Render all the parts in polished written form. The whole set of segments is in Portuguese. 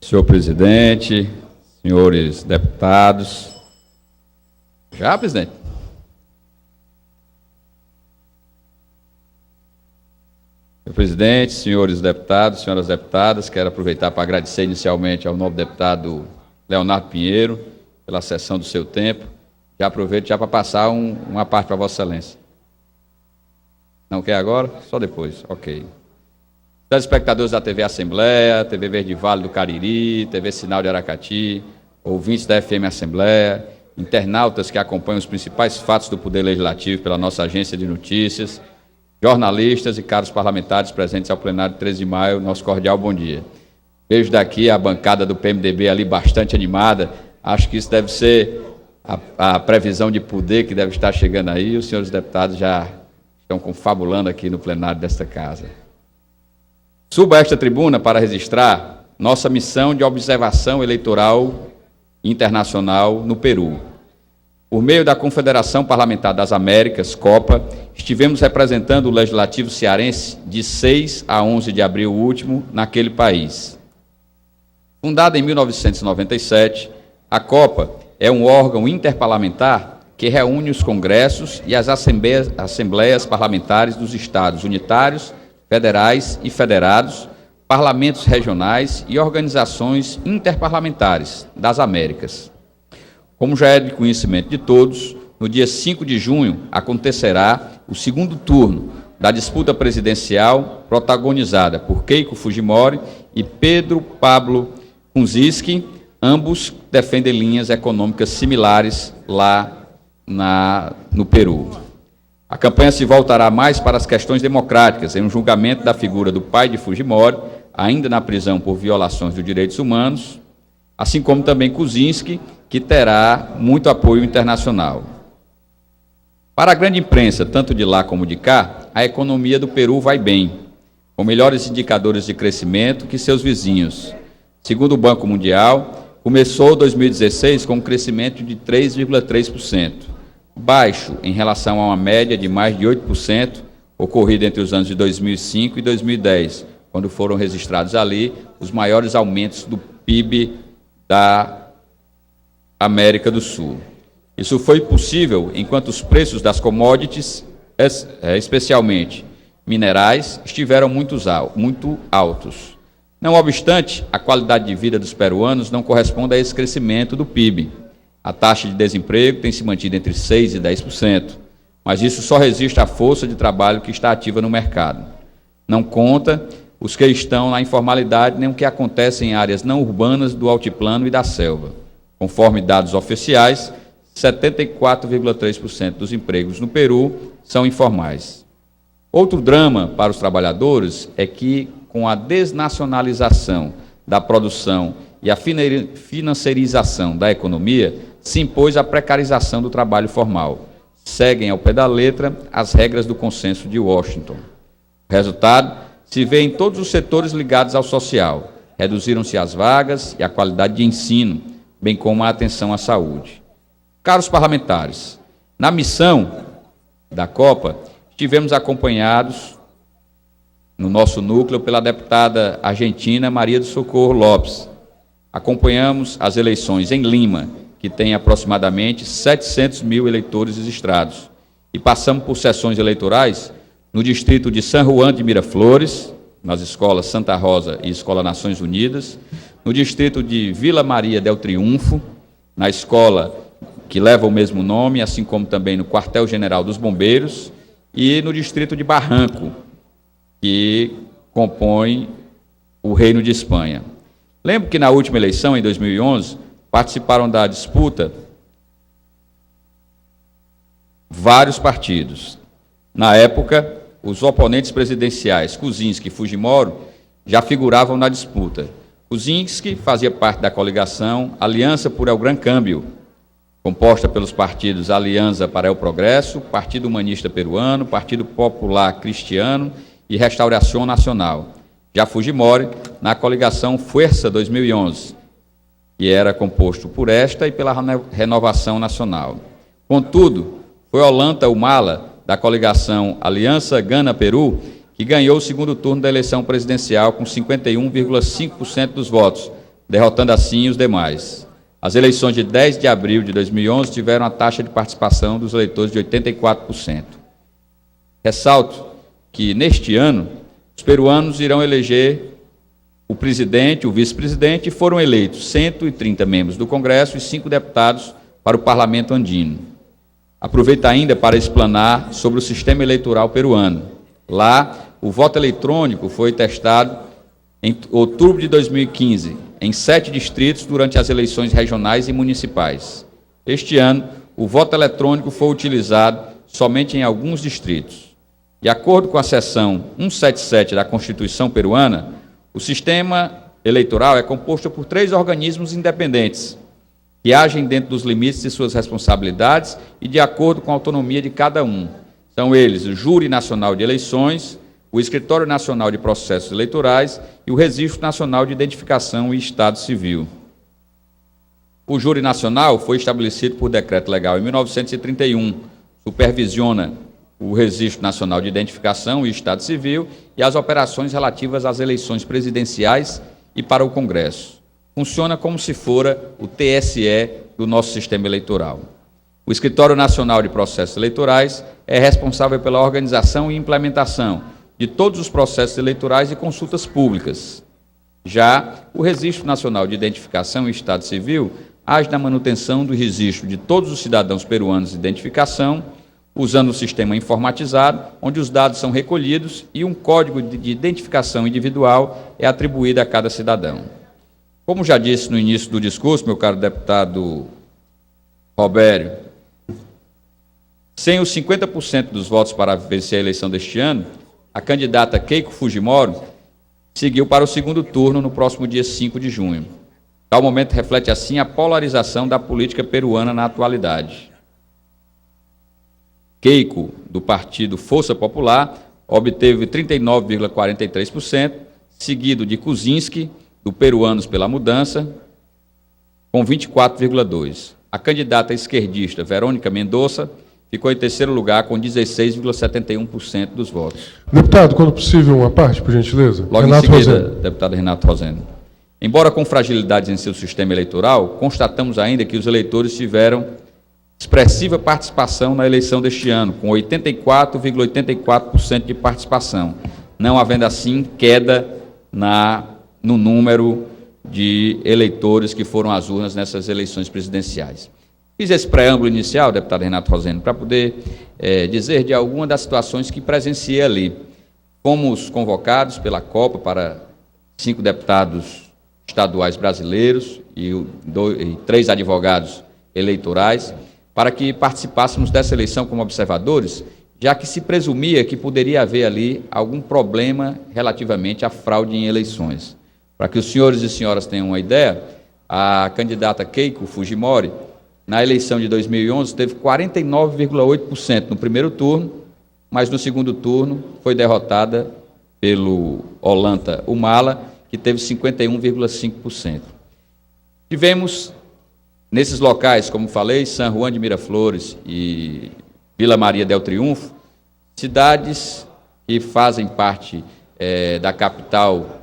Senhor presidente, senhores deputados. Já, presidente? Senhor presidente, senhores deputados, senhoras deputadas, quero aproveitar para agradecer inicialmente ao novo deputado Leonardo Pinheiro pela cessão do seu tempo. Já aproveito para passar uma parte para Vossa Excelência. Não quer agora? Só depois, ok. Telespectadores da TV Assembleia, TV Verde Vale do Cariri, TV Sinal de Aracati, ouvintes da FM Assembleia, internautas que acompanham os principais fatos do Poder Legislativo pela nossa agência de notícias, jornalistas e caros parlamentares presentes ao plenário de 13 de maio, nosso cordial bom dia. Vejo daqui a bancada do PMDB ali bastante animada, acho que isso deve ser a previsão de poder que deve estar chegando aí, os senhores deputados já estão confabulando aqui no plenário desta casa. Subo a esta tribuna para registrar nossa missão de observação eleitoral internacional no Peru. Por meio da Confederação Parlamentar das Américas, COPA, estivemos representando o Legislativo cearense de 6 a 11 de abril último naquele país. Fundada em 1997, a COPA é um órgão interparlamentar que reúne os congressos e as assembleias parlamentares dos estados unitários, federais e federados, parlamentos regionais e organizações interparlamentares das Américas. Como já é de conhecimento de todos, no dia 5 de junho acontecerá o segundo turno da disputa presidencial protagonizada por Keiko Fujimori e Pedro Pablo Kuczynski, ambos defendem linhas econômicas similares lá no Peru. A campanha se voltará mais para as questões democráticas, em um julgamento da figura do pai de Fujimori, ainda na prisão por violações dos direitos humanos, assim como também Kuczynski, que terá muito apoio internacional. Para a grande imprensa, tanto de lá como de cá, a economia do Peru vai bem, com melhores indicadores de crescimento que seus vizinhos. Segundo o Banco Mundial, começou 2016 com um crescimento de 3,3%. baixo em relação a uma média de mais de 8% ocorrida entre os anos de 2005 e 2010, quando foram registrados ali os maiores aumentos do PIB da América do Sul. Isso foi possível enquanto os preços das commodities, especialmente minerais, estiveram muito altos. Não obstante, a qualidade de vida dos peruanos não corresponde a esse crescimento do PIB. A taxa de desemprego tem se mantido entre 6% e 10%, mas isso só resiste à força de trabalho que está ativa no mercado. Não conta os que estão na informalidade nem o que acontece em áreas não urbanas do altiplano e da selva. Conforme dados oficiais, 74,3% dos empregos no Peru são informais. Outro drama para os trabalhadores é que, com a desnacionalização da produção e a financiarização da economia, se impôs a precarização do trabalho formal. Seguem ao pé da letra as regras do consenso de Washington. O resultado se vê em todos os setores ligados ao social. Reduziram-se as vagas e a qualidade de ensino, bem como a atenção à saúde. Caros parlamentares, na missão da COPA, estivemos acompanhados no nosso núcleo pela deputada argentina Maria do Socorro Lopes. Acompanhamos as eleições em Lima, que tem aproximadamente 700 mil eleitores registrados, e passamos por sessões eleitorais no distrito de San Juan de Miraflores, nas escolas Santa Rosa e Escola Nações Unidas, no distrito de Vila Maria del Triunfo, na escola que leva o mesmo nome, assim como também no Quartel-General dos Bombeiros, e no distrito de Barranco, que compõe o Reino de Espanha. Lembro que na última eleição, em 2011, participaram da disputa vários partidos. Na época, os oponentes presidenciais, Kuczynski e Fujimori, já figuravam na disputa. Kuczynski fazia parte da coligação Aliança por El Gran Cambio, composta pelos partidos Aliança para el Progresso, Partido Humanista Peruano, Partido Popular Cristiano e Restauração Nacional. Já Fujimori, na coligação Fuerza 2011, que era composto por esta e pela Renovação Nacional. Contudo, foi Ollanta Humala, da coligação Aliança Gana-Peru, que ganhou o segundo turno da eleição presidencial com 51,5% dos votos, derrotando assim os demais. As eleições de 10 de abril de 2011 tiveram a taxa de participação dos eleitores de 84%. Ressalto que, neste ano, os peruanos irão eleger o presidente, o vice-presidente, e foram eleitos 130 membros do Congresso e 5 deputados para o Parlamento andino. Aproveito ainda para explanar sobre o sistema eleitoral peruano. Lá, o voto eletrônico foi testado em outubro de 2015, em 7 distritos, durante as eleições regionais e municipais. Este ano, o voto eletrônico foi utilizado somente em alguns distritos. De acordo com a seção 177 da Constituição peruana, o sistema eleitoral é composto por 3 organismos independentes, que agem dentro dos limites de suas responsabilidades e de acordo com a autonomia de cada um. São eles o Júri Nacional de Eleições, o Escritório Nacional de Processos Eleitorais e o Registro Nacional de Identificação e Estado Civil. O Júri Nacional foi estabelecido por decreto legal em 1931, supervisiona o Registro Nacional de Identificação e Estado Civil e as operações relativas às eleições presidenciais e para o Congresso. Funciona como se fora o TSE do nosso sistema eleitoral. O Escritório Nacional de Processos Eleitorais é responsável pela organização e implementação de todos os processos eleitorais e consultas públicas. Já o Registro Nacional de Identificação e Estado Civil age na manutenção do registro de todos os cidadãos peruanos de identificação, usando o sistema informatizado, onde os dados são recolhidos e um código de identificação individual é atribuído a cada cidadão. Como já disse no início do discurso, meu caro deputado Robério, sem os 50% dos votos para vencer a eleição deste ano, a candidata Keiko Fujimori seguiu para o segundo turno no próximo dia 5 de junho. Tal momento reflete, assim, a polarização da política peruana na atualidade. Keiko, do partido Força Popular, obteve 39,43%, seguido de Kuczynski, do Peruanos pela Mudança, com 24,2%. A candidata esquerdista Verônica Mendonça ficou em terceiro lugar com 16,71% dos votos. Deputado, quando possível, uma parte, por gentileza. Logo Renato em seguida, Rosendo. Deputado Renato Rosendo. Embora com fragilidades em seu sistema eleitoral, constatamos ainda que os eleitores tiveram expressiva participação na eleição deste ano, com 84,84% de participação, não havendo assim queda no número de eleitores que foram às urnas nessas eleições presidenciais. Fiz esse preâmbulo inicial, deputado Renato Rosendo, para poder dizer de alguma das situações que presenciei ali. Fomos convocados pela Copa para 5 deputados estaduais brasileiros e 3 advogados eleitorais, para que participássemos dessa eleição como observadores, já que se presumia que poderia haver ali algum problema relativamente à fraude em eleições. Para que os senhores e senhoras tenham uma ideia, a candidata Keiko Fujimori, na eleição de 2011, teve 49,8% no primeiro turno, mas no segundo turno foi derrotada pelo Ollanta Humala, que teve 51,5%. Tivemos, nesses locais, como falei, San Juan de Miraflores e Vila Maria del Triunfo, cidades que fazem parte da capital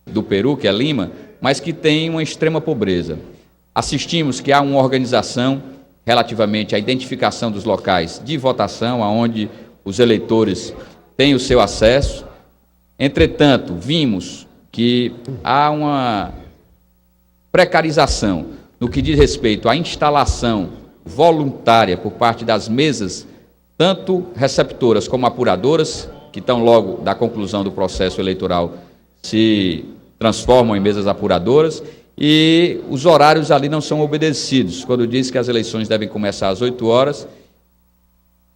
do Peru, que é Lima, mas que têm uma extrema pobreza. Assistimos que há uma organização relativamente à identificação dos locais de votação, aonde os eleitores têm o seu acesso. Entretanto, vimos que há uma precarização no que diz respeito à instalação voluntária por parte das mesas, tanto receptoras como apuradoras, que estão logo da conclusão do processo eleitoral se transformam em mesas apuradoras, e os horários ali não são obedecidos. Quando diz que as eleições devem começar às 8 horas,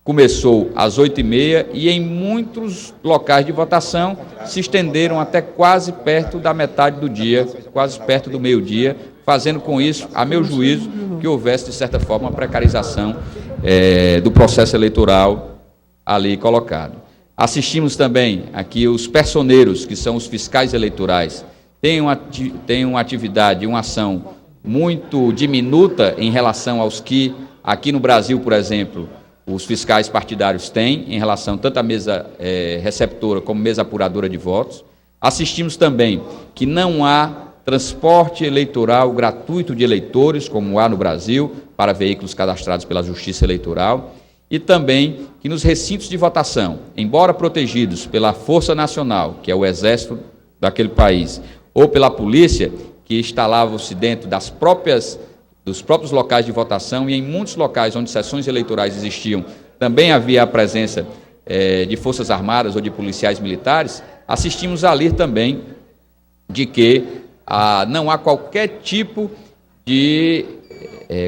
começou às 8h30 e em muitos locais de votação se estenderam até quase perto da metade do dia, quase perto do meio-dia, fazendo com isso, a meu juízo, que houvesse, de certa forma, uma precarização do processo eleitoral ali colocado. Assistimos também aqui os personeiros, que são os fiscais eleitorais, têm uma atividade, uma ação muito diminuta em relação aos que, aqui no Brasil, por exemplo, os fiscais partidários têm, em relação tanto à mesa receptora como mesa apuradora de votos. Assistimos também que não há transporte eleitoral gratuito de eleitores, como há no Brasil, para veículos cadastrados pela Justiça Eleitoral, e também que nos recintos de votação, embora protegidos pela Força Nacional, que é o Exército daquele país, ou pela polícia, que instalavam-se dentro dos próprios locais de votação, e em muitos locais onde sessões eleitorais existiam, também havia a presença de forças armadas ou de policiais militares, assistimos ali também de que não há qualquer tipo de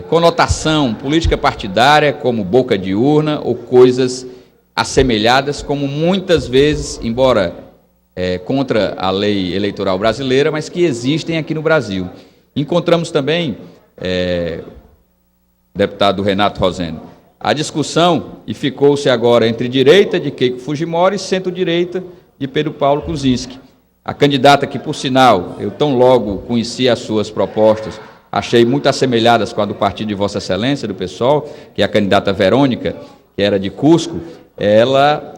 conotação política partidária, como boca de urna ou coisas assemelhadas, como muitas vezes, embora contra a lei eleitoral brasileira, mas que existem aqui no Brasil. Encontramos também, deputado Renato Rosendo, a discussão, e ficou-se agora entre direita de Keiko Fujimori e centro-direita de Pedro Paulo Kuczynski. A candidata que, por sinal, eu tão logo conheci as suas propostas, achei muito assemelhadas com a do partido de Vossa Excelência, do PSOL, que é a candidata Verônica, que era de Cusco. Ela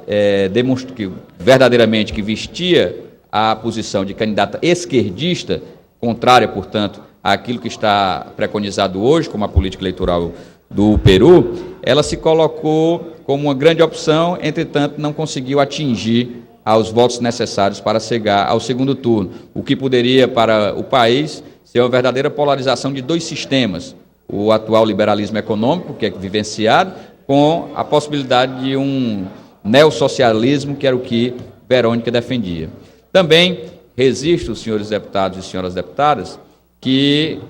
demonstrou que, verdadeiramente, que vestia a posição de candidata esquerdista, contrária, portanto, àquilo que está preconizado hoje como a política eleitoral do Peru. Ela se colocou como uma grande opção, entretanto, não conseguiu atingir aos votos necessários para chegar ao segundo turno, o que poderia, para o país, ser uma verdadeira polarização de dois sistemas, o atual liberalismo econômico, que é vivenciado, com a possibilidade de um neossocialismo, que era o que Verônica defendia. Também registro, senhores deputados e senhoras deputadas, que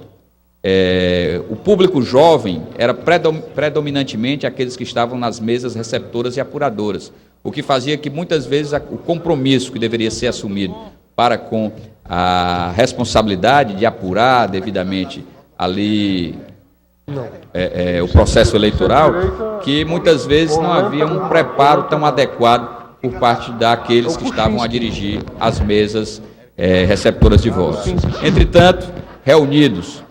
o público jovem era predominantemente aqueles que estavam nas mesas receptoras e apuradoras, o que fazia que muitas vezes o compromisso que deveria ser assumido para com a responsabilidade de apurar devidamente ali o processo eleitoral, que muitas vezes não havia um preparo tão adequado por parte daqueles que estavam a dirigir as mesas receptoras de votos. Entretanto, reunidos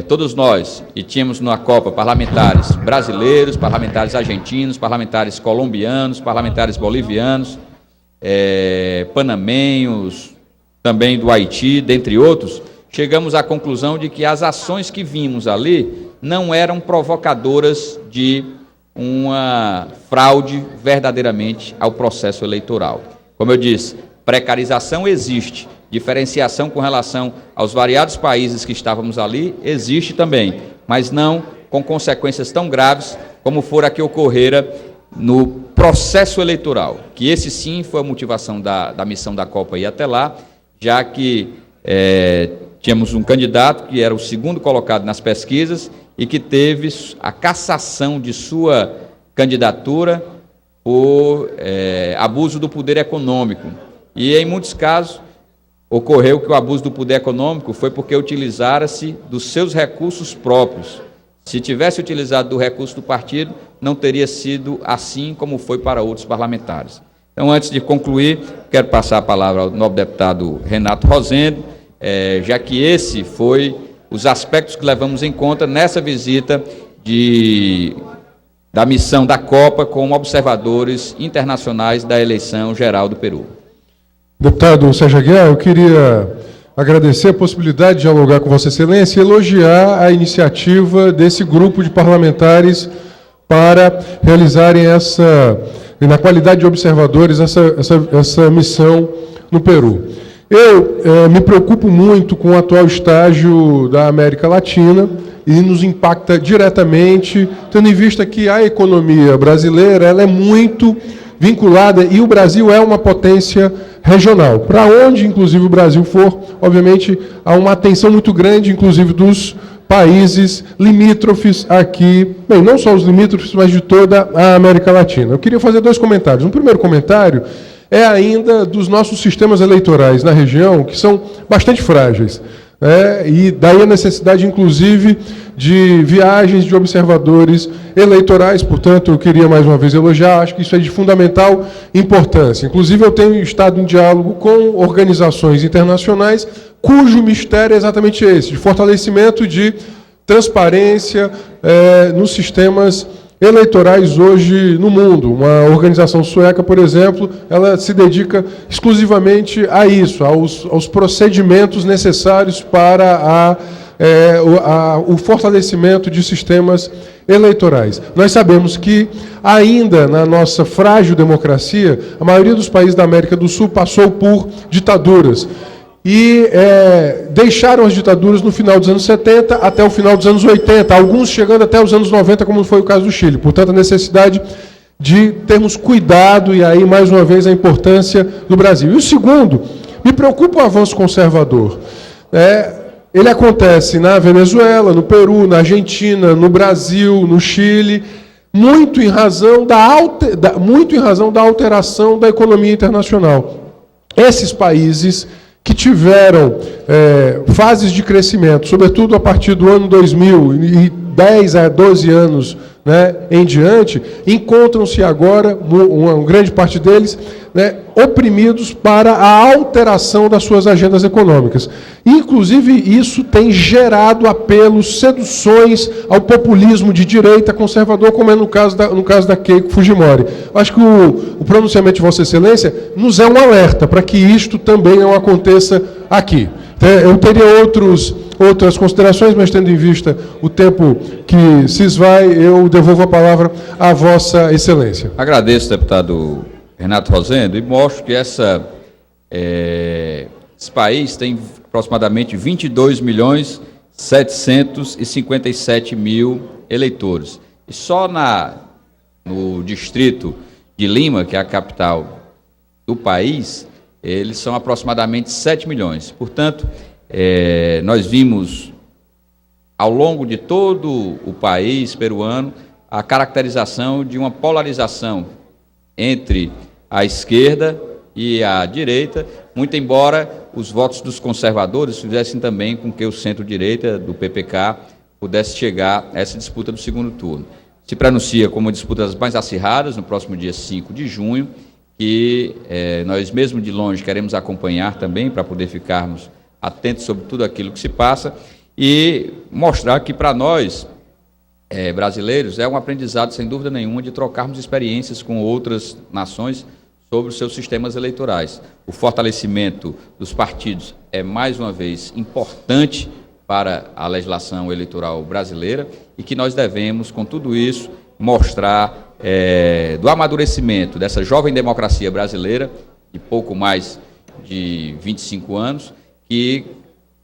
todos nós, e tínhamos na Copa parlamentares brasileiros, parlamentares argentinos, parlamentares colombianos, parlamentares bolivianos, panamenhos, também do Haiti, dentre outros, chegamos à conclusão de que as ações que vimos ali não eram provocadoras de uma fraude verdadeiramente ao processo eleitoral. Como eu disse, precarização existe, diferenciação com relação aos variados países que estávamos ali existe também, mas não com consequências tão graves como fora a que ocorrera no processo eleitoral, que esse sim foi a motivação da missão da Copa ir até lá, já que tínhamos um candidato que era o segundo colocado nas pesquisas e que teve a cassação de sua candidatura por abuso do poder econômico. E, em muitos casos, ocorreu que o abuso do poder econômico foi porque utilizara-se dos seus recursos próprios. Se tivesse utilizado do recurso do partido, não teria sido assim como foi para outros parlamentares. Então, antes de concluir, quero passar a palavra ao nobre deputado Renato Rosendo, já que esse foi os aspectos que levamos em conta nessa visita da missão da Copa como observadores internacionais da eleição geral do Peru. Deputado Sérgio Aguiar, eu queria agradecer a possibilidade de dialogar com Vossa Excelência e elogiar a iniciativa desse grupo de parlamentares para realizarem na qualidade de observadores, essa missão no Peru. Eu me preocupo muito com o atual estágio da América Latina e nos impacta diretamente, tendo em vista que a economia brasileira ela é muito vinculada e o Brasil é uma potência regional. Para onde, inclusive, o Brasil for, obviamente, há uma atenção muito grande, inclusive, dos países limítrofes aqui, bem, não só os limítrofes, mas de toda a América Latina. Eu queria fazer dois comentários. Um primeiro comentário é ainda dos nossos sistemas eleitorais na região, que são bastante frágeis. E daí a necessidade, inclusive, de viagens de observadores eleitorais. Portanto, eu queria mais uma vez elogiar, acho que isso é de fundamental importância. Inclusive, eu tenho estado em diálogo com organizações internacionais, cujo mistério é exatamente esse, de fortalecimento de transparência nos sistemas eleitorais hoje no mundo. Uma organização sueca, por exemplo, ela se dedica exclusivamente a isso, aos procedimentos necessários para o fortalecimento de sistemas eleitorais. Nós sabemos que, ainda na nossa frágil democracia, a maioria dos países da América do Sul passou por ditaduras. E deixaram as ditaduras no final dos anos 70 até o final dos anos 80, alguns chegando até os anos 90, como foi o caso do Chile. Portanto, a necessidade de termos cuidado, e aí, mais uma vez, a importância do Brasil. E o segundo, me preocupa o avanço conservador. Ele acontece na Venezuela, no Peru, na Argentina, no Brasil, no Chile, muito em razão da alteração da economia internacional. Esses países que tiveram fases de crescimento, sobretudo a partir do ano 2000, e 10 a 12 anos, né, em diante, encontram-se agora, uma grande parte deles, né, oprimidos para a alteração das suas agendas econômicas. Inclusive, isso tem gerado apelos, seduções ao populismo de direita conservador, como é no caso da Keiko Fujimori. Eu acho que o pronunciamento de Vossa Excelência nos é um alerta para que isto também não aconteça aqui. Eu teria outras considerações, mas tendo em vista o tempo que se esvai, eu devolvo a palavra à Vossa Excelência. Agradeço, deputado Renato Rosendo, e mostro que esse país tem aproximadamente 22.757.000 eleitores. E só no distrito de Lima, que é a capital do país, eles são aproximadamente 7 milhões. Portanto, nós vimos, ao longo de todo o país peruano, a caracterização de uma polarização entre a esquerda e a direita, muito embora os votos dos conservadores fizessem também com que o centro-direita do PPK pudesse chegar a essa disputa do segundo turno. Se pronuncia como uma disputa das mais acirradas no próximo dia 5 de junho, que nós mesmo de longe queremos acompanhar também para poder ficarmos atentos sobre tudo aquilo que se passa e mostrar que para nós, brasileiros, é um aprendizado sem dúvida nenhuma de trocarmos experiências com outras nações sobre os seus sistemas eleitorais. O fortalecimento dos partidos é, mais uma vez, importante para a legislação eleitoral brasileira e que nós devemos, com tudo isso, mostrar do amadurecimento dessa jovem democracia brasileira, de pouco mais de 25 anos, que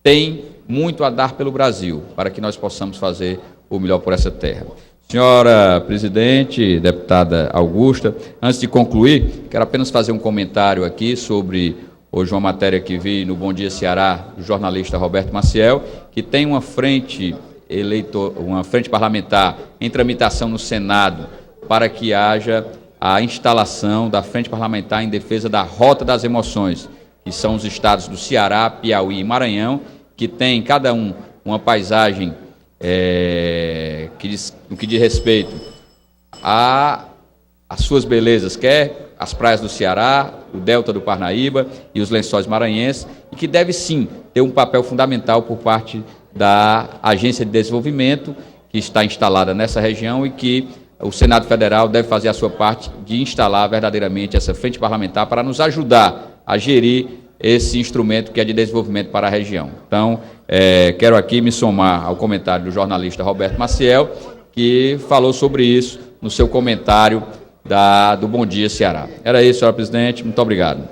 tem muito a dar pelo Brasil, para que nós possamos fazer o melhor por essa terra. Senhora presidente, deputada Augusta, antes de concluir, quero apenas fazer um comentário aqui sobre hoje uma matéria que vi no Bom Dia Ceará, do jornalista Roberto Maciel, que tem uma frente parlamentar em tramitação no Senado para que haja a instalação da frente parlamentar em defesa da Rota das Emoções, que são os estados do Ceará, Piauí e Maranhão, que tem cada um uma paisagem no que diz respeito às suas belezas, quer as praias do Ceará, o delta do Parnaíba e os lençóis maranhenses, e que deve sim ter um papel fundamental por parte da Agência de Desenvolvimento, que está instalada nessa região e que o Senado Federal deve fazer a sua parte de instalar verdadeiramente essa frente parlamentar para nos ajudar a gerir esse instrumento que é de desenvolvimento para a região. Então, quero aqui me somar ao comentário do jornalista Roberto Maciel, que falou sobre isso no seu comentário do Bom Dia Ceará. Era isso, senhora presidente. Muito obrigado.